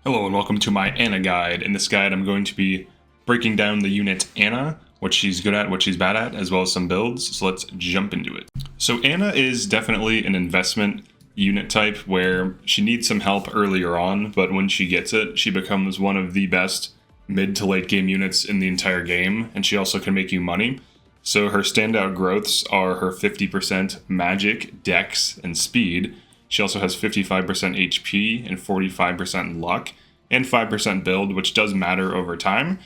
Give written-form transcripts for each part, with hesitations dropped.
Hello and welcome to my Anna guide. In this guide I'm going to be breaking down the unit Anna, what she's good at, what she's bad at, as well as some builds, so let's jump into it. So Anna is definitely an investment unit type where she needs some help earlier on, but when she gets it, she becomes one of the best mid to late game units in the entire game, and she also can make you money. So her standout growths are her 50% magic, dex, and speed. She also has 55% HP and 45% luck and 5% build, which does matter over time.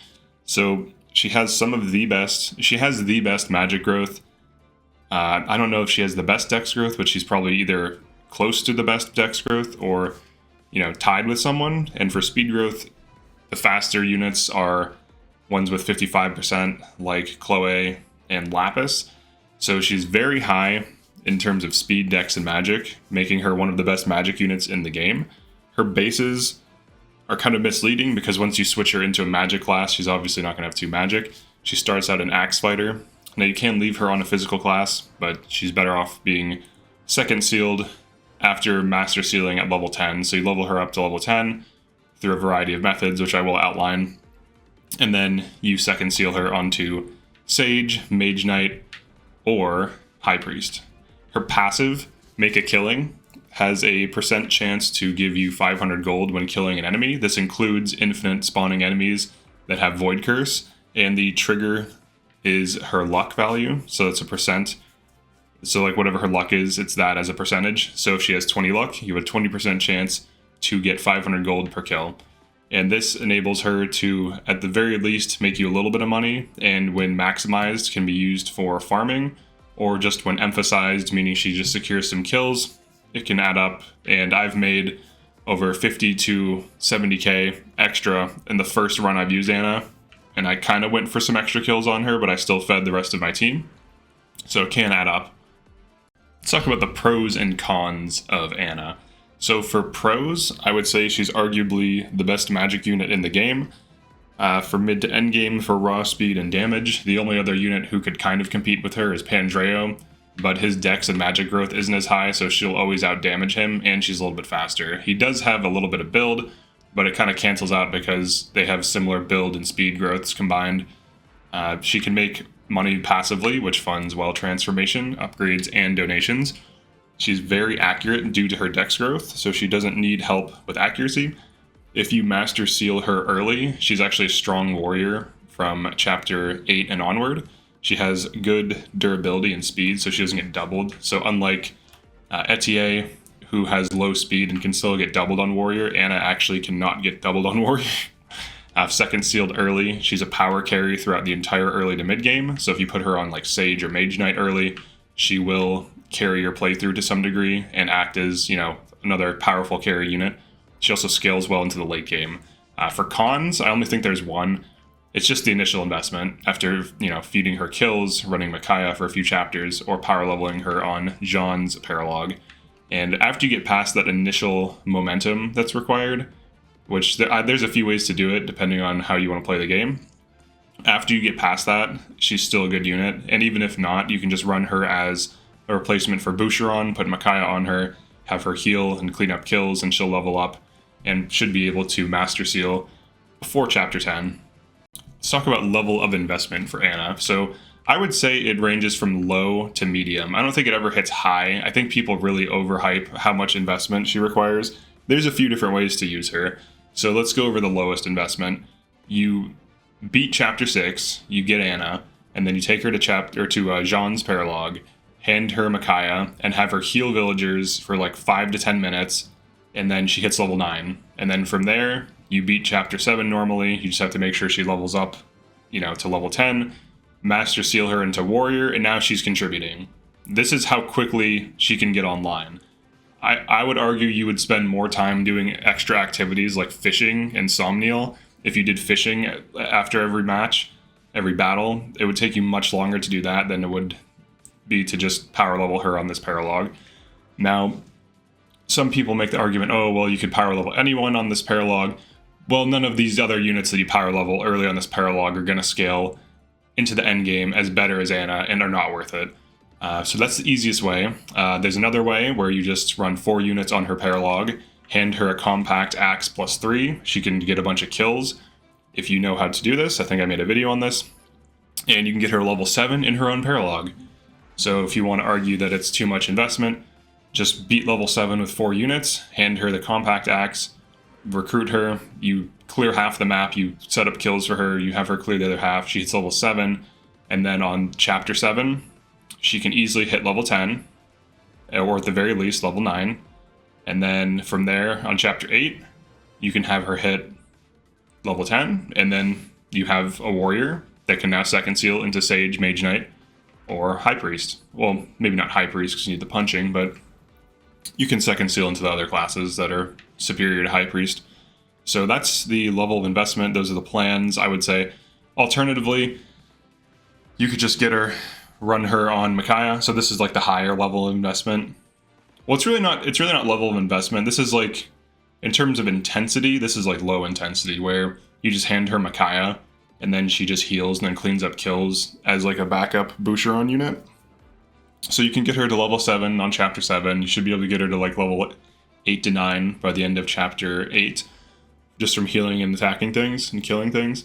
So she has the best magic growth. I don't know if she has the best dex growth, but she's probably either close to the best dex growth or, tied with someone. And for speed growth, the faster units are ones with 55% like Chloe and Lapis. So she's very high in terms of speed, dex, and magic, making her one of the best magic units in the game. Her bases are kind of misleading because once you switch her into a magic class, she's obviously not going to have 2 magic. She starts out an axe fighter. Now you can leave her on a physical class, but she's better off being second sealed after master sealing at level 10. So you level her up to level 10 through a variety of methods, which I will outline. And then you second seal her onto Sage, Mage Knight, or High Priest. Her passive, Make a Killing, has a % chance to give you 500 gold when killing an enemy. This includes infinite spawning enemies that have Void Curse, and the trigger is her luck value, so it's a %. So like whatever her luck is, it's that as a percentage. So if she has 20 luck, you have a 20% chance to get 500 gold per kill. And this enables her to, at the very least, make you a little bit of money, and when maximized, can be used for farming, or just when emphasized, meaning she just secures some kills, it can add up. And I've made over 50 to 70k extra in the first run I've used Anna, and I kind of went for some extra kills on her, but I still fed the rest of my team, so it can add up. Let's talk about the pros and cons of Anna. So for pros, I would say she's arguably the best magic unit in the game. For mid to end game, for raw speed and damage, the only other unit who could kind of compete with her is Pandreo, but his dex and magic growth isn't as high, so she'll always outdamage him, and she's a little bit faster. He does have a little bit of build, but it kind of cancels out because they have similar build and speed growths combined. She can make money passively, which funds well transformation, upgrades, and donations. She's very accurate due to her dex growth, so she doesn't need help with accuracy. If you master seal her early, she's actually a strong warrior from chapter 8 and onward. She has good durability and speed, so she doesn't get doubled. So unlike Etier, who has low speed and can still get doubled on warrior, Anna actually cannot get doubled on warrior. Second sealed early, she's a power carry throughout the entire early to mid game. So if you put her on like Sage or Mage Knight early, she will carry your playthrough to some degree and act as, another powerful carry unit. She also scales well into the late game. For cons, I only think there's one. It's just the initial investment. After, feeding her kills, running Micaiah for a few chapters, or power leveling her on Jean's paralog. And after you get past that initial momentum that's required, which there's a few ways to do it depending on how you want to play the game. After you get past that, she's still a good unit. And even if not, you can just run her as a replacement for Boucheron, put Micaiah on her, have her heal and clean up kills, and she'll level up and should be able to master seal before chapter 10. Let's talk about level of investment for Anna. So I would say it ranges from low to medium. I don't think it ever hits high. I think people really overhype how much investment she requires. There's a few different ways to use her. So let's go over the lowest investment. You beat chapter 6, you get Anna, and then you take her to Jean's paralog, hand her Micaiah, and have her heal villagers for like 5 to 10 minutes, and then she hits level 9. And then from there, you beat chapter 7 normally. You just have to make sure she levels up, to level 10, master seal her into warrior, and now she's contributing. This is how quickly she can get online. I would argue you would spend more time doing extra activities like fishing and Somniel. If you did fishing after every match, every battle, it would take you much longer to do that than it would be to just power level her on this paralog. Now, some people make the argument, oh, well, you could power level anyone on this paralog. Well, none of these other units that you power level early on this paralog are going to scale into the end game as better as Anna and are not worth it. So that's the easiest way. There's another way where you just run 4 units on her paralog, hand her a compact axe +3. She can get a bunch of kills if you know how to do this. I think I made a video on this. And you can get her level 7 in her own paralog. So if you want to argue that it's too much investment, just beat level 7 with 4 units, hand her the compact axe, recruit her, you clear half the map, you set up kills for her, you have her clear the other half, she hits level 7, and then on chapter 7, she can easily hit level 10, or at the very least level 9, and then from there on chapter 8, you can have her hit level 10, and then you have a warrior that can now second seal into Sage, Mage Knight, or High Priest. Well, maybe not High Priest because you need the punching, but you can second seal into the other classes that are superior to High Priest. So that's the level of investment. Those are the plans, I would say. Alternatively, you could just get her, run her on Micaiah. So this is like the higher level of investment. Well, it's really not level of investment. This is like, in terms of intensity, this is like low intensity, where you just hand her Micaiah, and then she just heals and then cleans up kills as like a backup Boucheron unit. So you can get her to level 7 on chapter 7. You should be able to get her to like level 8 to 9 by the end of chapter 8, just from healing and attacking things and killing things.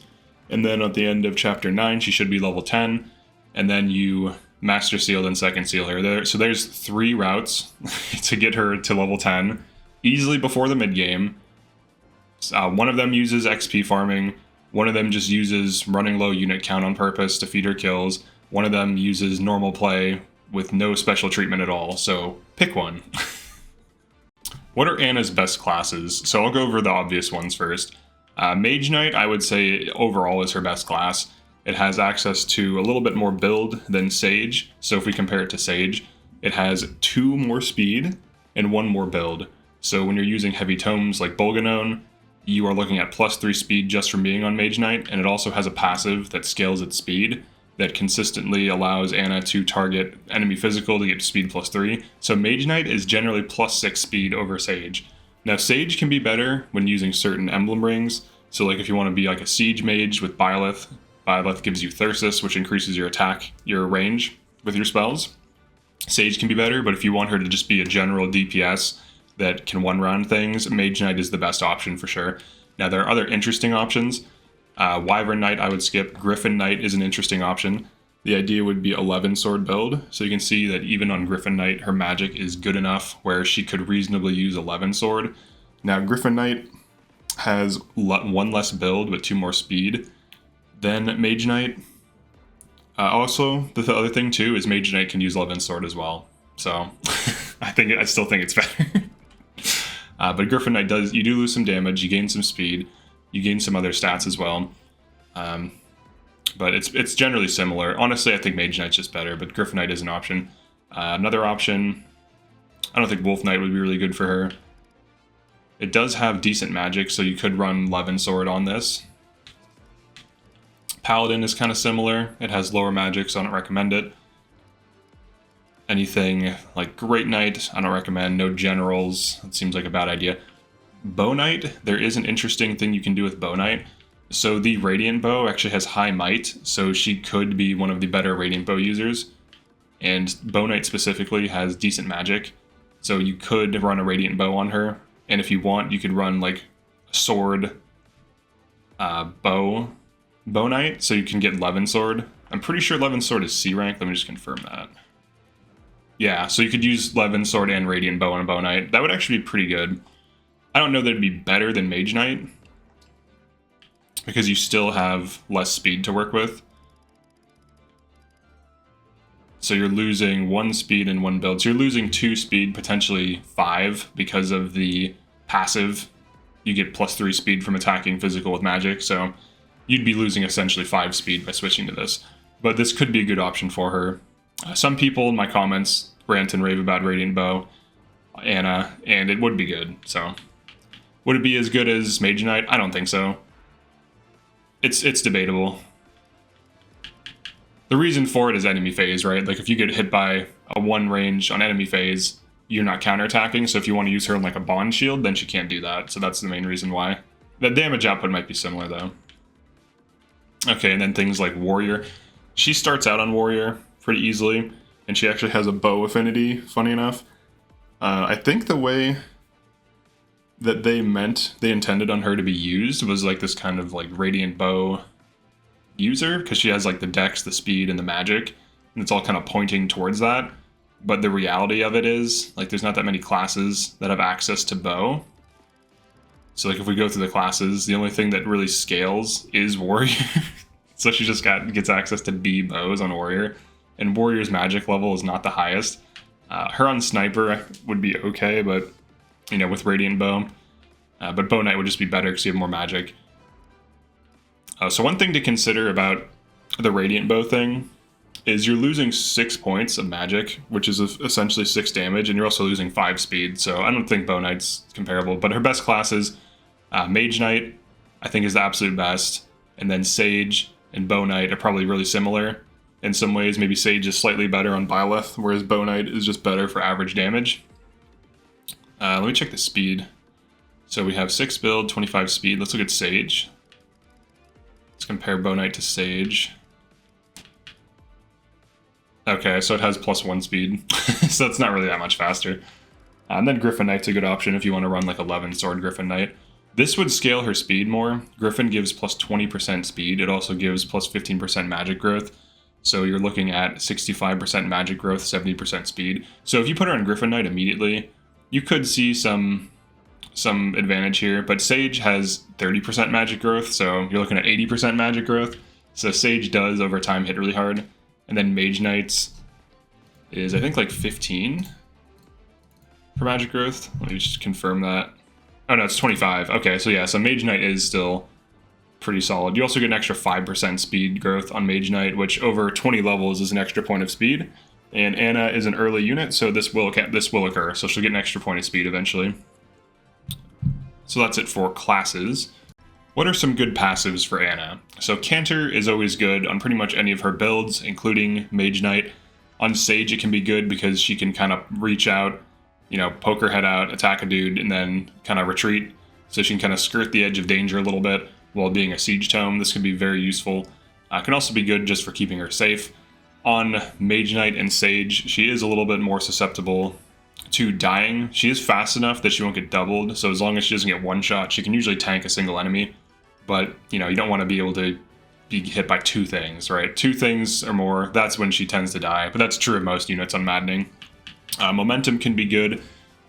And then at the end of chapter 9, she should be level 10, and then you master seal and second seal her. So there's 3 routes to get her to level 10, easily before the mid game. One of them uses XP farming, one of them just uses running low unit count on purpose to feed her kills, one of them uses normal play with no special treatment at all, so pick one. What are Anna's best classes? So I'll go over the obvious ones first. Mage Knight, I would say overall is her best class. It has access to a little bit more build than Sage, so if we compare it to Sage, it has 2 more speed and 1 more build. So when you're using heavy tomes like Bolganone, you are looking at +3 speed just from being on Mage Knight, and it also has a passive that scales its speed that consistently allows Anna to target enemy physical to get speed +3. So Mage Knight is generally +6 speed over Sage. Now Sage can be better when using certain emblem rings. So like if you want to be like a Siege Mage with Byleth, Byleth gives you Thyrsus, which increases your attack, your range with your spells. Sage can be better, but if you want her to just be a general DPS that can one-round things, Mage Knight is the best option for sure. Now there are other interesting options. Wyvern Knight I would skip. Griffin Knight is an interesting option. The idea would be 11 sword build, so you can see that even on Griffin Knight, her magic is good enough where she could reasonably use 11 sword. Now Griffin Knight has 1 less build but 2 more speed than Mage Knight. Also, the other thing too is Mage Knight can use 11 sword as well, so I still think it's better. But Griffin Knight you do lose some damage, you gain some speed, you gain some other stats as well. But it's generally similar. Honestly, I think Mage Knight's just better, but Griffin Knight is an option. Another option, I don't think Wolf Knight would be really good for her. It does have decent magic, so you could run Levin Sword on this. Paladin is kind of similar. It has lower magic, so I don't recommend it. Anything like Great Knight, I don't recommend. No Generals, it seems like a bad idea. Bow Knight, there is an interesting thing you can do with Bow Knight. So the Radiant Bow actually has high might, so she could be one of the better Radiant Bow users. And Bow Knight specifically has decent magic, so you could run a Radiant Bow on her. And if you want, you could run like a sword Bow Knight, so you can get Levin Sword. I'm pretty sure Levin Sword is C rank, let me just confirm that. Yeah, so you could use Levin Sword and Radiant Bow on a Bow Knight. That would actually be pretty good. I don't know that it'd be better than Mage Knight, because you still have less speed to work with. So you're losing 1 speed and 1 build. So you're losing 2 speed, potentially 5, because of the passive. You get +3 speed from attacking physical with magic, so you'd be losing essentially 5 speed by switching to this. But this could be a good option for her. Some people in my comments rant and rave about Radiant Bow, Anna, and it would be good, so. Would it be as good as Mage Knight? I don't think so. It's debatable. The reason for it is enemy phase, right? Like if you get hit by a 1 range on enemy phase, you're not counterattacking, so if you want to use her in like a bond shield, then she can't do that, so that's the main reason why. The damage output might be similar though. Okay, and then things like Warrior. She starts out on Warrior pretty easily, and she actually has a bow affinity, funny enough. I think the way that they intended on her to be used was like this kind of like Radiant Bow user, because she has like the dex, the speed, and the magic, and it's all kind of pointing towards that. But the reality of it is, like, there's not that many classes that have access to bow. So like if we go through the classes, the only thing that really scales is warrior. So she just gets access to B bows on warrior, and warrior's magic level is not the highest. Her on sniper would be okay, but you know, with radiant bow. But bow knight would just be better because you have more magic. So one thing to consider about the radiant bow thing is you're losing 6 points of magic, which is essentially 6 damage, and you're also losing 5 speed. So I don't think bow knight's comparable, but her best classes, mage knight, I think is the absolute best, and then sage and bow knight are probably really similar in some ways. Maybe sage is slightly better on Byleth, whereas bow knight is just better for average damage. Let me check the speed. So we have 6 build, 25 speed. Let's look at sage. Let's compare bow knight to sage. Okay, so it has +1 speed, so it's not really that much faster. And then Griffin Knight's a good option if you want to run like 11 sword Griffin Knight. This would scale her speed more. Griffin gives +20% speed. It also gives +15% magic growth. So you're looking at 65% magic growth, 70% speed. So if you put her on Griffin Knight immediately, you could see some advantage here. But Sage has 30% magic growth, so you're looking at 80% magic growth. So Sage does over time hit really hard. And then Mage Knight's is, I think, like 15 for magic growth. Let me just confirm that. Oh, no, it's 25. Okay, so yeah, so Mage Knight is still pretty solid. You also get an extra 5% speed growth on Mage Knight, which over 20 levels is an extra point of speed. And Anna is an early unit, so this will occur. So she'll get an extra point of speed eventually. So that's it for classes. What are some good passives for Anna? So Canter is always good on pretty much any of her builds, including Mage Knight. On Sage it can be good because she can kind of reach out, you know, poke her head out, attack a dude, and then kind of retreat. So she can kind of skirt the edge of danger a little bit while being a siege tome. This can be very useful. Can also be good just for keeping her safe. On Mage Knight and Sage, she is a little bit more susceptible to dying. She is fast enough that she won't get doubled, so as long as she doesn't get one shot, she can usually tank a single enemy. But, you know, you don't want to be able to be hit by 2 things, right? 2 things or more, that's when she tends to die. But that's true of most units on Maddening. Momentum can be good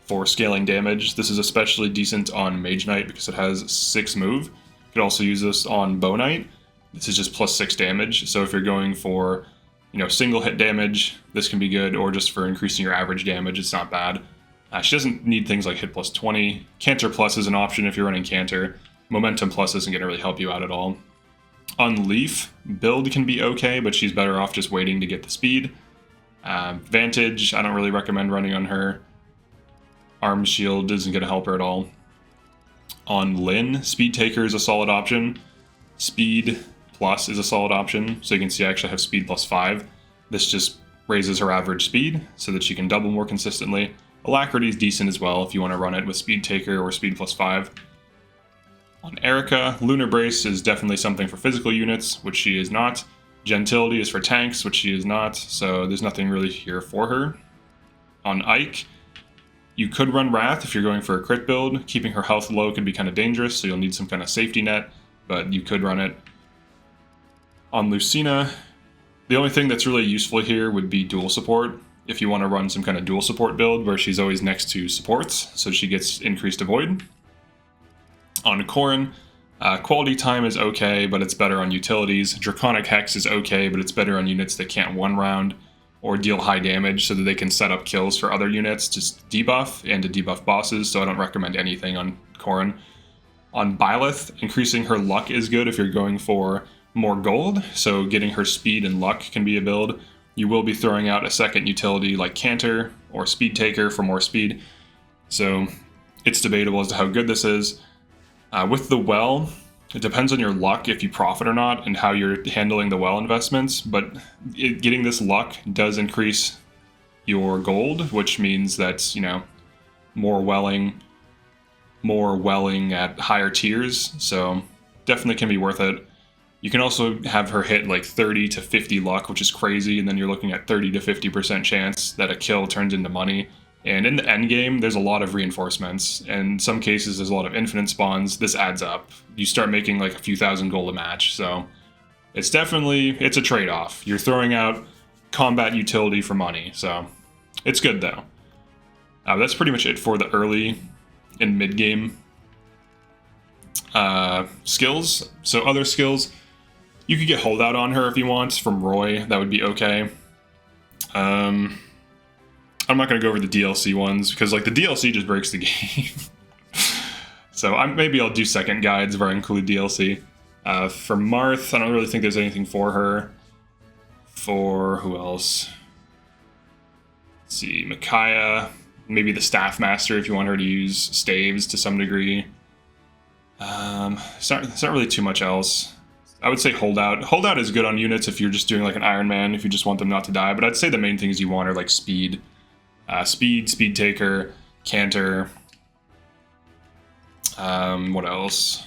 for scaling damage. This is especially decent on Mage Knight because it has 6 move. You could also use this on Bow Knight. This is just +6 damage. So if you're going for, you know, single hit damage, this can be good, or just for increasing your average damage, it's not bad. She doesn't need things like hit +20. Canter Plus is an option if you're running Canter. Momentum Plus isn't going to really help you out at all. On Leaf, build can be okay, but she's better off just waiting to get the speed. Vantage, I don't really recommend running on her. Arm Shield isn't going to help her at all. On Lyn, Speed Taker is a solid option. Speed Plus is a solid option, so you can see I actually have Speed +5. This just raises her average speed so that she can double more consistently. Alacrity is decent as well if you want to run it with Speed Taker or Speed +5. On Erica, Lunar Brace is definitely something for physical units, which she is not. Gentility is for tanks, which she is not, so there's nothing really here for her. On Ike, you could run Wrath if you're going for a crit build. Keeping her health low can be kind of dangerous, so you'll need some kind of safety net, but you could run it. On Lucina, the only thing that's really useful here would be dual support. If you want to run some kind of dual support build where she's always next to supports, so she gets increased avoid. On Corrin, Quality Time is okay, but it's better on utilities. Draconic Hex is okay, but it's better on units that can't one round or deal high damage so that they can set up kills for other units, just debuff and to debuff bosses, so I don't recommend anything on Corrin. On Byleth, increasing her luck is good if you're going for more gold, so getting her speed and luck can be a build. You will be throwing out a second utility like Canter or Speed Taker for more speed, so it's debatable as to how good this is. With the well, it depends on your luck if you profit or not and how you're handling the well investments, but getting this luck does increase your gold, which means that, you know, more welling at higher tiers, so definitely can be worth it. You can also have her hit like 30 to 50 luck, which is crazy, and then you're looking at 30 to 50% chance that a kill turns into money, And in the end game, there's a lot of reinforcements. And in some cases, there's a lot of infinite spawns. This adds up. You start making like a few thousand gold a match. So it's a trade-off. You're throwing out combat utility for money. So it's good though. That's pretty much it for the early and mid-game skills. So other skills, you could get holdout on her if you want from Roy. That would be okay. I'm not going to go over the DLC ones because like the DLC just breaks the game. So maybe I'll do second guides where I include DLC. For Marth, I don't really think there's anything for her. For who else? Let's see, Micaiah, maybe the Staff Master if you want her to use staves to some degree. It's not really too much else. I would say Holdout. Holdout is good on units if you're just doing like an Iron Man, if you just want them not to die, but I'd say the main things you want are like Speed. Speed Taker, Canter. What else?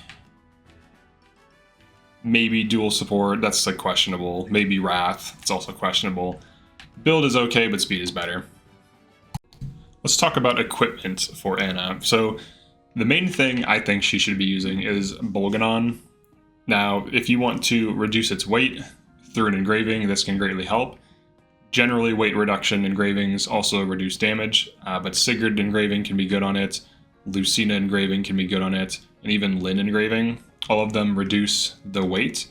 Maybe dual support, that's like questionable. Maybe Wrath, it's also questionable. Build is okay, but speed is better. Let's talk about equipment for Anna. So the main thing I think she should be using is Bolganon. Now, if you want to reduce its weight through an engraving, this can greatly help. Generally, weight reduction engravings also reduce damage, but Sigurd engraving can be good on it, Lucina engraving can be good on it, and even Lynn engraving. All of them reduce the weight.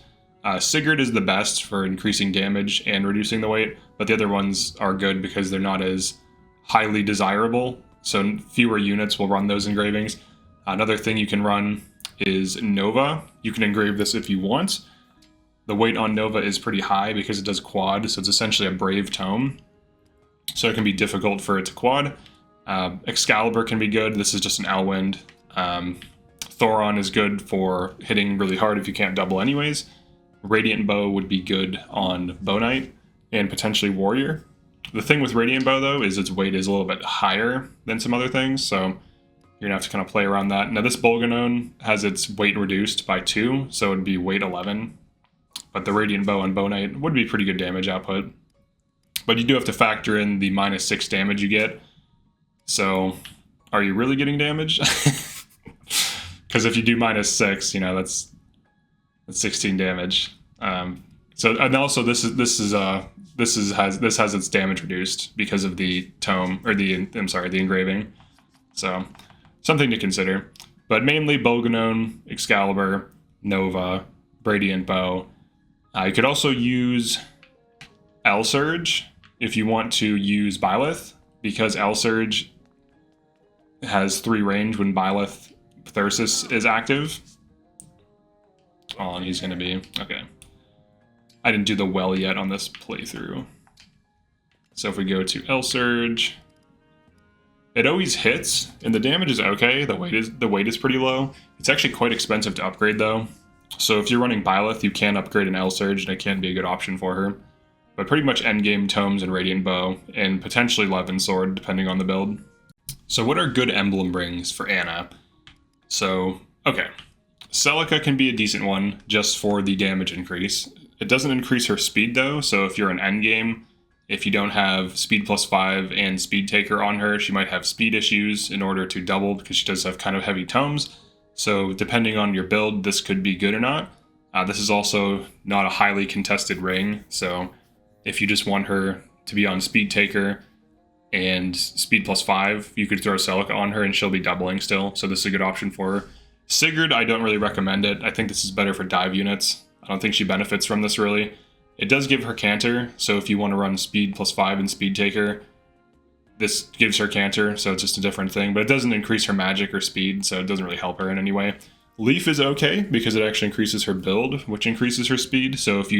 Sigurd is the best for increasing damage and reducing the weight, but the other ones are good because they're not as highly desirable, so fewer units will run those engravings. Another thing you can run is Nova. You can engrave this if you want. The weight on Nova is pretty high because it does quad, so it's essentially a brave tome. So it can be difficult for it to quad. Excalibur can be good. This is just an Elwind. Thoron is good for hitting really hard if you can't double anyways. Radiant Bow would be good on Bow Knight and potentially Warrior. The thing with Radiant Bow though is its weight is a little bit higher than some other things, so you're gonna have to kind of play around that. Now this Bolganon has its weight reduced by 2, so it'd be weight 11. But the Radiant Bow on Bow Knight would be pretty good damage output. But you do have to factor in the -6 damage you get. So, are you really getting damage? Because if you do -6, you know, that's 16 damage. So and also this has its damage reduced because of the tome or the engraving. So something to consider. But mainly Bolganon, Excalibur, Nova, Radiant Bow. You could also use L-Surge if you want to use Byleth, because L-Surge has 3 range when Byleth Thyrsus is active. Oh, he's going to be... Okay. I didn't do the well yet on this playthrough. So if we go to L-Surge, it always hits, and the damage is okay. The weight is pretty low. It's actually quite expensive to upgrade, though. So if you're running Byleth, you can upgrade an L-Surge, and it can be a good option for her. But pretty much endgame Tomes and Radiant Bow, and potentially Levin Sword, depending on the build. So what are good emblem rings for Anna? So, okay. Celica can be a decent one, just for the damage increase. It doesn't increase her speed, though, so if you're an endgame, if you don't have speed +5 and speed taker on her, she might have speed issues in order to double, because she does have kind of heavy tomes. So depending on your build, this could be good or not. This is also not a highly contested ring, so if you just want her to be on speed taker and speed +5, you could throw Celica on her and she'll be doubling still, so this is a good option for her. Sigurd, I don't really recommend it. I think this is better for dive units. I don't think she benefits from this really. It does give her Canter, so if you want to run speed +5 and speed taker, this gives her Canter, so it's just a different thing, but it doesn't increase her magic or speed, so it doesn't really help her in any way. Leaf is okay, because it actually increases her build, which increases her speed, so if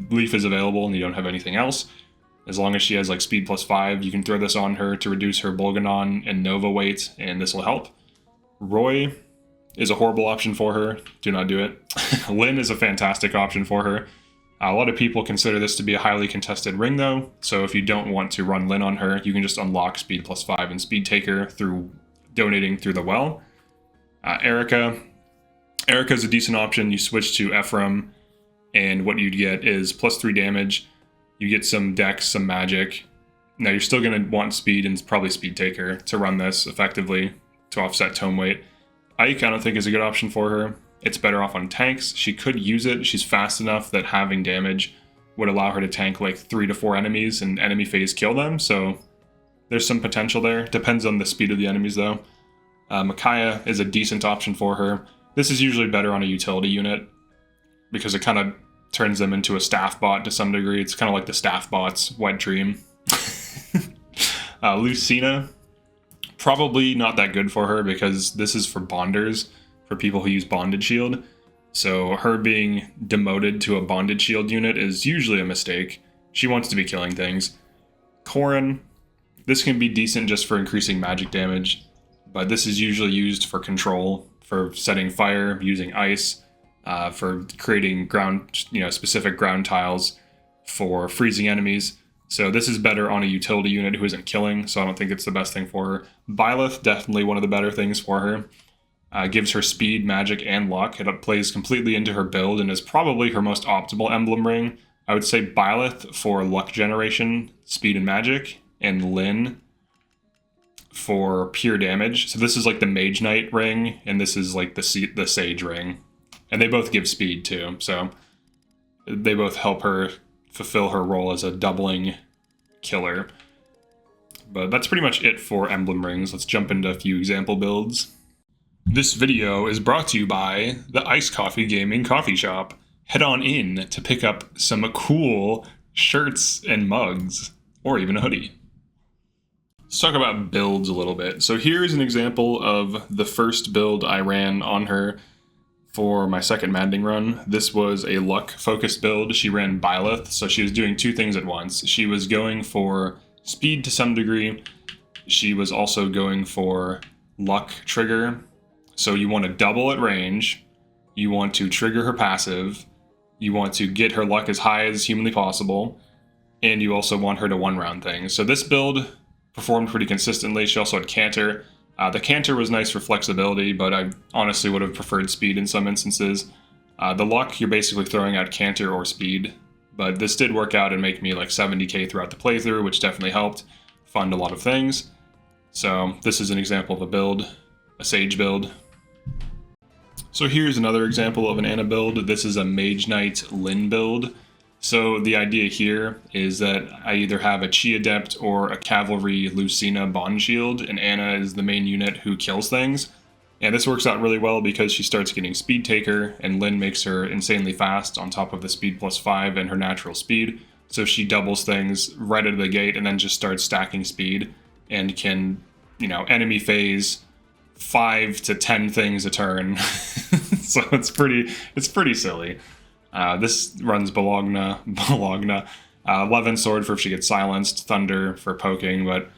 Leaf is available and you don't have anything else, as long as she has like speed +5, you can throw this on her to reduce her Bolganon and Nova weight, and this will help. Roy is a horrible option for her. Do not do it. Lynn is a fantastic option for her. A lot of people consider this to be a highly contested ring, though, so if you don't want to run Lynn on her, you can just unlock speed +5 and speed taker through donating through the well. Erica is a decent option. You switch to Ephraim, and what you'd get is +3 damage. You get some dex, some magic, Now you're still going to want speed and probably speed taker to run this effectively to offset tome weight. Ike I don't think is a good option for her. It's better off on tanks. She could use it. She's fast enough that having damage would allow her to tank like 3 to 4 enemies and enemy phase kill them, so there's some potential there. Depends on the speed of the enemies though. Micaiah is a decent option for her. This is usually better on a utility unit because it kind of turns them into a staff bot to some degree. It's kind of like the staff bot's wet dream. Lucina, probably not that good for her because this is for bonders, for people who use bonded shield. So her being demoted to a bonded shield unit is usually a mistake. She wants to be killing things. Corrin, this can be decent just for increasing magic damage, but this is usually used for control, for setting fire, using ice, for creating ground, specific ground tiles for freezing enemies. So this is better on a utility unit who isn't killing, so I don't think it's the best thing for her. Byleth, definitely one of the better things for her. Gives her speed, magic, and luck. It plays completely into her build and is probably her most optimal emblem ring. I would say Byleth for luck generation, speed and magic, and Lyn for pure damage. So this is like the Mage Knight ring, and this is like the Sage ring. And they both give speed too, so they both help her fulfill her role as a doubling killer. But that's pretty much it for emblem rings. Let's jump into a few example builds. This video is brought to you by the Iced Coffee Gaming Coffee Shop. Head on in to pick up some cool shirts and mugs, or even a hoodie. Let's talk about builds a little bit. So here's an example of the first build I ran on her for my second Maddening run. This was a luck-focused build. She ran Byleth, so she was doing two things at once. She was going for speed to some degree. She was also going for luck trigger. So you want to double at range, you want to trigger her passive, you want to get her luck as high as humanly possible, and you also want her to one-round things. So this build performed pretty consistently. She also had Canter. The Canter was nice for flexibility, but I honestly would have preferred speed in some instances. The luck, you're basically throwing out Canter or speed, but this did work out and make me like 70k throughout the playthrough, which definitely helped fund a lot of things. So this is an example of a build, a Sage build. So here's another example of an Ana build. This is a Mage Knight Lyn build. So the idea here is that I either have a Chi Adept or a Cavalry Lucina Bond Shield, and Ana is the main unit who kills things. And this works out really well because she starts getting Speed Taker, and Lyn makes her insanely fast on top of the speed +5 and her natural speed. So she doubles things right out of the gate and then just starts stacking speed and can, enemy phase 5 to 10 things a turn. So it's pretty silly. This runs Bologna, 11 sword for if she gets silenced, Thunder for poking, but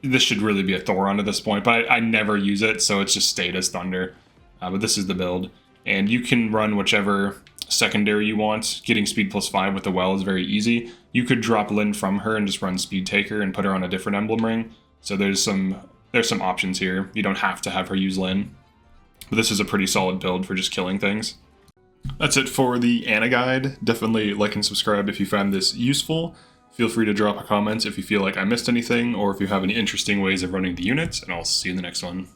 this should really be a Thoron at this point, but I never use it, so it's just stayed as Thunder. But this is the build, and you can run whichever secondary you want. Getting speed +5 with the well is very easy. You could drop Lyn from her and just run Speed Taker and put her on a different emblem ring, so there's some options here. You don't have to have her use Lyn, but this is a pretty solid build for just killing things. That's it for the Ana guide. Definitely like and subscribe if you found this useful. Feel free to drop a comment if you feel like I missed anything, or if you have any interesting ways of running the units, and I'll see you in the next one.